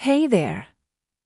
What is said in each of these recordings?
Hey there!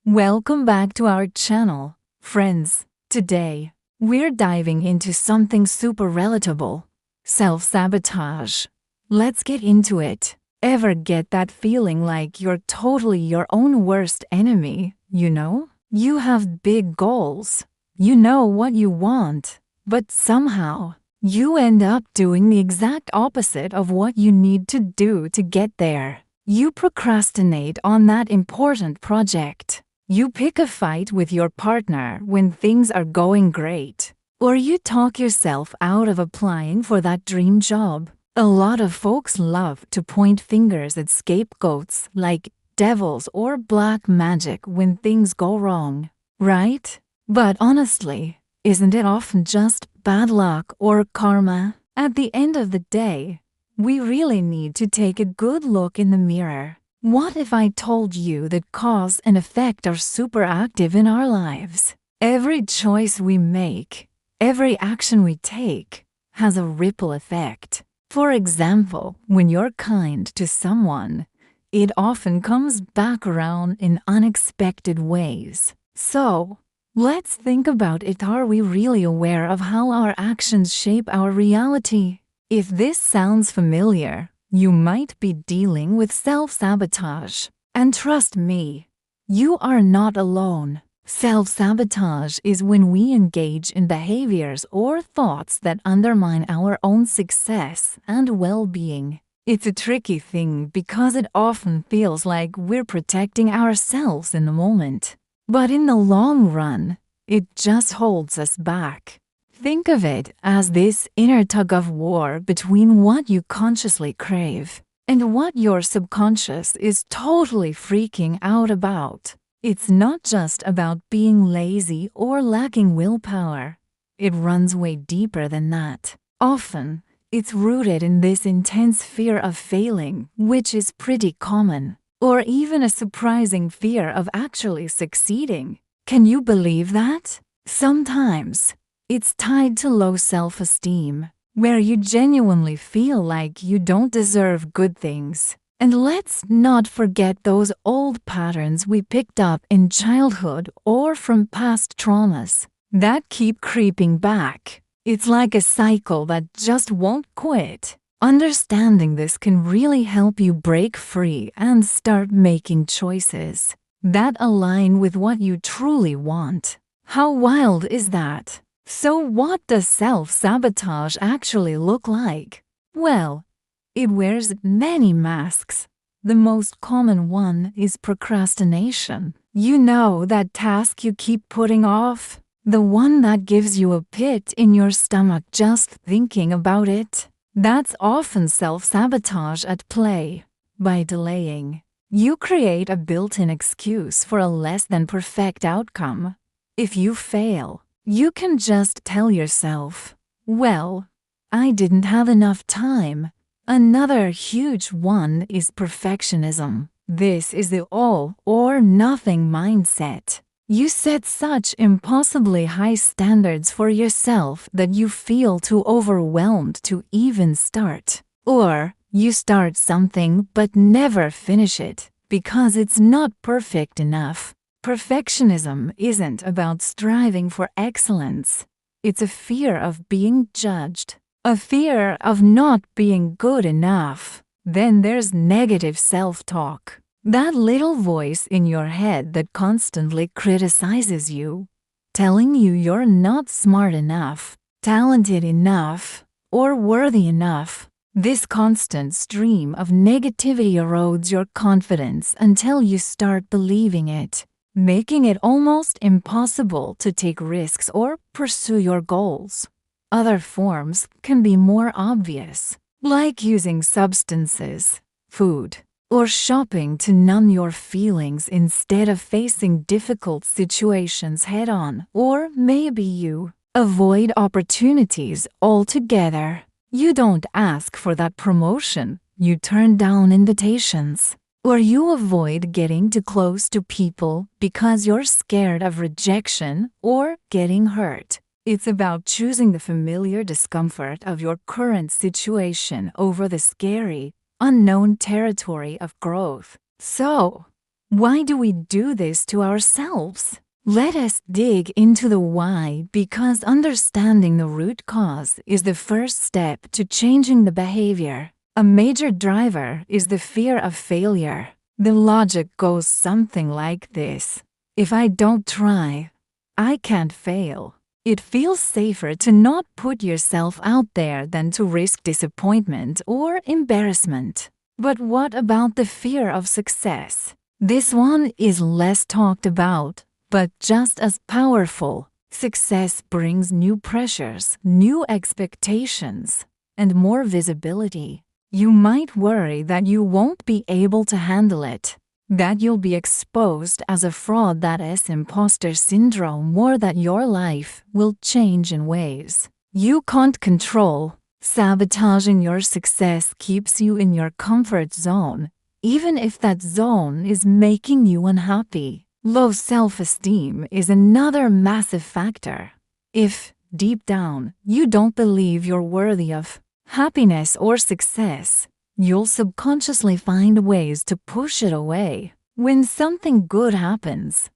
Welcome back to our channel, friends. Today, we're diving into something super relatable: self-sabotage. Let's get into it. Ever get that feeling like you're totally your own worst enemy, You have big goals. You know what you want, but somehow, you end up doing the exact opposite of what you need to do to get there. You procrastinate on that important project. You pick a fight with your partner when things are going great. Or you talk yourself out of applying for that dream job. A lot of folks love to point fingers at scapegoats like devils or black magic when things go wrong, right? But honestly, isn't it often just bad luck or karma? At the end of the day, we really need to take a good look in the mirror. What if I told you that cause and effect are super active in our lives? Every choice we make, every action we take, has a ripple effect. For example, when you're kind to someone, it often comes back around in unexpected ways. So, let's think about it. Are we really aware of how our actions shape our reality? If this sounds familiar, you might be dealing with self-sabotage. And trust me, you are not alone. Self-sabotage is when we engage in behaviors or thoughts that undermine our own success and well-being. It's a tricky thing because it often feels like we're protecting ourselves in the moment. But in the long run, it just holds us back. Think of it as this inner tug-of-war between what you consciously crave and what your subconscious is totally freaking out about. It's not just about being lazy or lacking willpower. It runs way deeper than that. Often, it's rooted in this intense fear of failing, which is pretty common, or even a surprising fear of actually succeeding. Can you believe that? Sometimes, it's tied to low self-esteem, where you genuinely feel like you don't deserve good things. And let's not forget those old patterns we picked up in childhood or from past traumas that keep creeping back. It's like a cycle that just won't quit. Understanding this can really help you break free and start making choices that align with what you truly want. How wild is that? So what does self-sabotage actually look like? Well, it wears many masks. The most common one is procrastination. You know, that task you keep putting off? The one that gives you a pit in your stomach just thinking about it? That's often self-sabotage at play. By delaying, you create a built-in excuse for a less than perfect outcome. If you fail, you can just tell yourself, well, I didn't have enough time. Another huge one is perfectionism. This is the all or nothing mindset. You set such impossibly high standards for yourself that you feel too overwhelmed to even start. Or you start something but never finish it because it's not perfect enough. Perfectionism isn't about striving for excellence. It's a fear of being judged, a fear of not being good enough. Then there's negative self-talk, that little voice in your head that constantly criticizes you, telling you you're not smart enough, talented enough, or worthy enough. This constant stream of negativity erodes your confidence until you start believing it, making it almost impossible to take risks or pursue your goals. Other forms can be more obvious, like using substances, food, or shopping to numb your feelings instead of facing difficult situations head-on. Or maybe you avoid opportunities altogether. You don't ask for that promotion, you turn down invitations. Or you avoid getting too close to people because you're scared of rejection or getting hurt. It's about choosing the familiar discomfort of your current situation over the scary, unknown territory of growth. So, Why do we do this to ourselves? Let us dig into the why, because understanding the root cause is the first step to changing the behavior. A major driver is the fear of failure. The logic goes something like this: if I don't try, I can't fail. It feels safer to not put yourself out there than to risk disappointment or embarrassment. But what about the fear of success? This one is less talked about, but just as powerful. Success brings new pressures, new expectations, and more visibility. You might worry that you won't be able to handle it, that you'll be exposed as a fraud, that is imposter syndrome, or that your life will change in ways you can't control. Sabotaging your success keeps you in your comfort zone, even if that zone is making you unhappy. Low self-esteem is another massive factor. If, deep down, you don't believe you're worthy of happiness or success, you'll subconsciously find ways to push it away. When something good happens,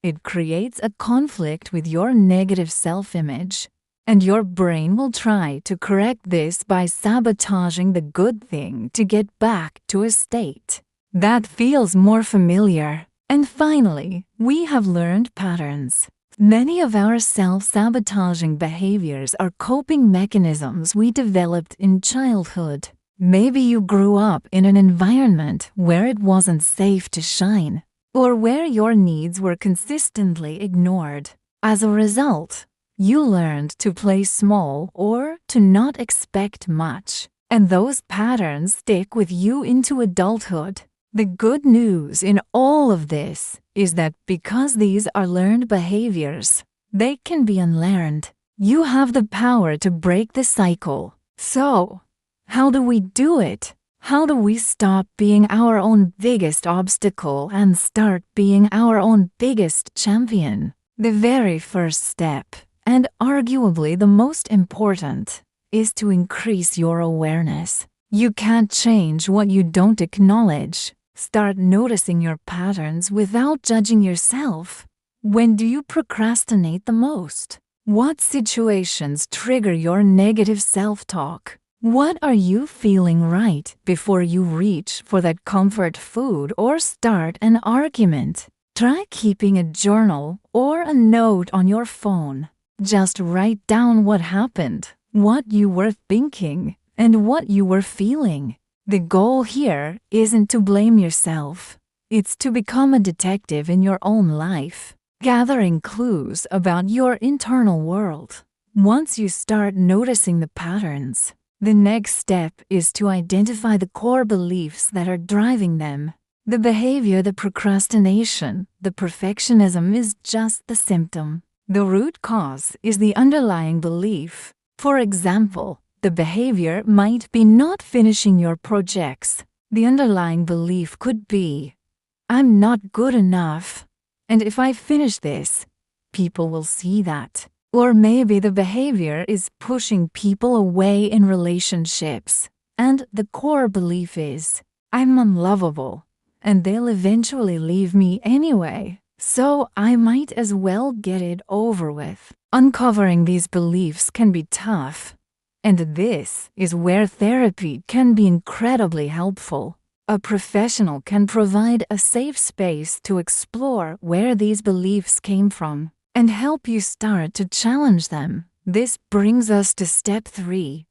it creates a conflict with your negative self-image, and your brain will try to correct this by sabotaging the good thing to get back to a state that feels more familiar. And finally, we have learned patterns. Many of our self-sabotaging behaviors are coping mechanisms we developed in childhood. Maybe you grew up in an environment where it wasn't safe to shine, or where your needs were consistently ignored. As a result, you learned to play small or to not expect much, and those patterns stick with you into adulthood. The good news in all of this is that because these are learned behaviors, they can be unlearned. You have the power to break the cycle. So, how do we do it? How do we stop being our own biggest obstacle and start being our own biggest champion? The very first step, and arguably the most important, is to increase your awareness. You can't change what you don't acknowledge. Start noticing your patterns without judging yourself. When do you procrastinate the most? What situations trigger your negative self-talk? What are you feeling right before you reach for that comfort food or start an argument? Try keeping a journal or a note on your phone. Just write down what happened, what you were thinking, and what you were feeling. The goal here isn't to blame yourself. It's to become a detective in your own life, gathering clues about your internal world. Once you start noticing the patterns, the next step is to identify the core beliefs that are driving them. The behavior, the procrastination, the perfectionism is just the symptom. The root cause is the underlying belief. For example, the behavior might be not finishing your projects. The underlying belief could be, I'm not good enough, and if I finish this, people will see that. Or maybe the behavior is pushing people away in relationships, and the core belief is, I'm unlovable, and they'll eventually leave me anyway, so I might as well get it over with. Uncovering these beliefs can be tough, and this is where therapy can be incredibly helpful. A professional can provide a safe space to explore where these beliefs came from and help you start to challenge them. This brings us to step 3.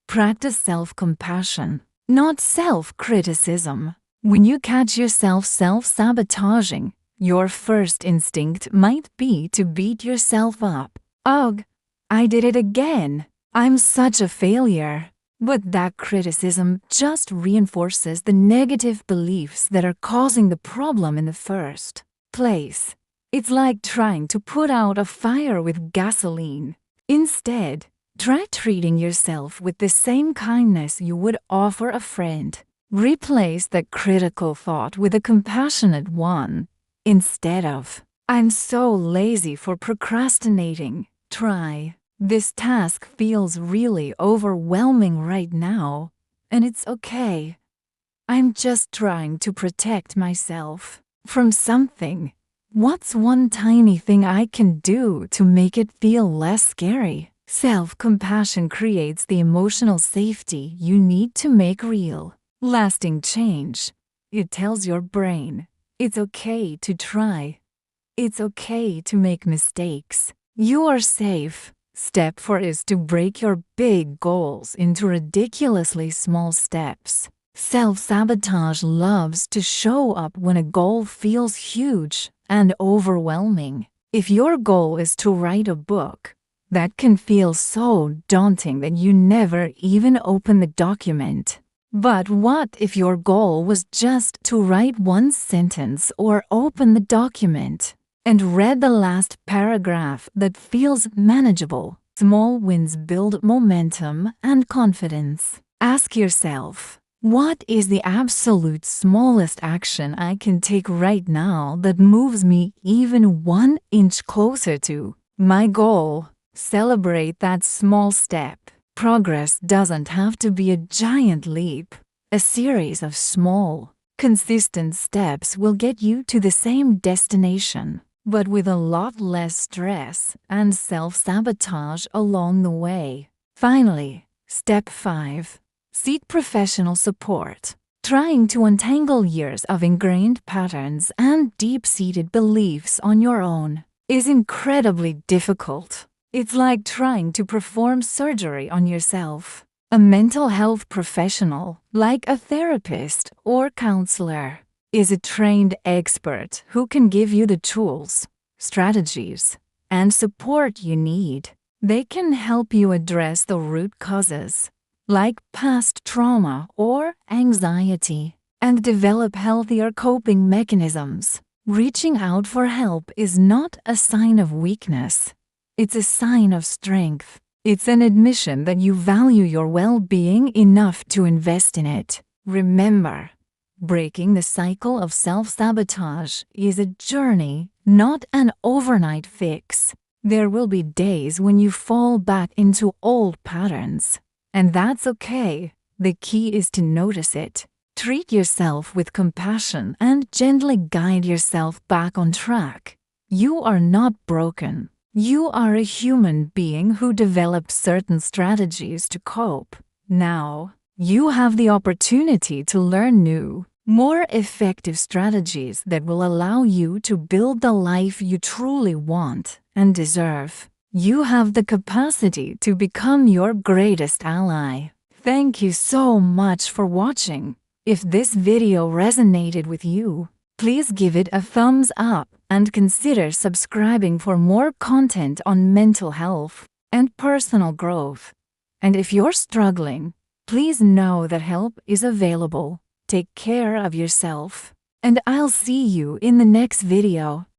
Practice self-compassion, not self-criticism. When you catch yourself self-sabotaging, your first instinct might be to beat yourself up. Ugh, I did it again. I'm such a failure. But that criticism just reinforces the negative beliefs that are causing the problem in the first place. It's like trying to put out a fire with gasoline. Instead, try treating yourself with the same kindness you would offer a friend. Replace that critical thought with a compassionate one. Instead of, I'm so lazy for procrastinating, try, this task feels really overwhelming right now, and it's okay. I'm just trying to protect myself. from something. What's one tiny thing I can do to make it feel less scary? Self-compassion creates the emotional safety you need to make real, lasting change. It tells your brain, it's okay to try. It's okay to make mistakes. You are safe. Step 4 is to break your big goals into ridiculously small steps. Self-sabotage loves to show up when a goal feels huge and overwhelming. If your goal is to write a book, that can feel so daunting that you never even open the document. But what if your goal was just to write one sentence or open the document and read the last paragraph that feels manageable? Small wins build momentum and confidence. Ask yourself, what is the absolute smallest action I can take right now that moves me even 1 inch closer to my goal? Celebrate that small step. Progress doesn't have to be a giant leap. A series of small, consistent steps will get you to the same destination, but with a lot less stress and self-sabotage along the way. Finally, step 5. Seek professional support. Trying to untangle years of ingrained patterns and deep-seated beliefs on your own is incredibly difficult. It's like trying to perform surgery on yourself. A mental health professional, like a therapist or counselor, is a trained expert who can give you the tools, strategies, and support you need. They can help you address the root causes, like past trauma or anxiety, and develop healthier coping mechanisms. Reaching out for help is not a sign of weakness. It's a sign of strength. It's an admission that you value your well-being enough to invest in it. Remember, breaking the cycle of self-sabotage is a journey, not an overnight fix. There will be days when you fall back into old patterns, and that's okay. The key is to notice it. Treat yourself with compassion and gently guide yourself back on track. You are not broken. You are a human being who developed certain strategies to cope. Now, you have the opportunity to learn new, more effective strategies that will allow you to build the life you truly want and deserve. You have the capacity to become your greatest ally. Thank you so much for watching. If this video resonated with you, please give it a thumbs up and consider subscribing for more content on mental health and personal growth. And if you're struggling, please know that help is available. Take care of yourself, and I'll see you in the next video.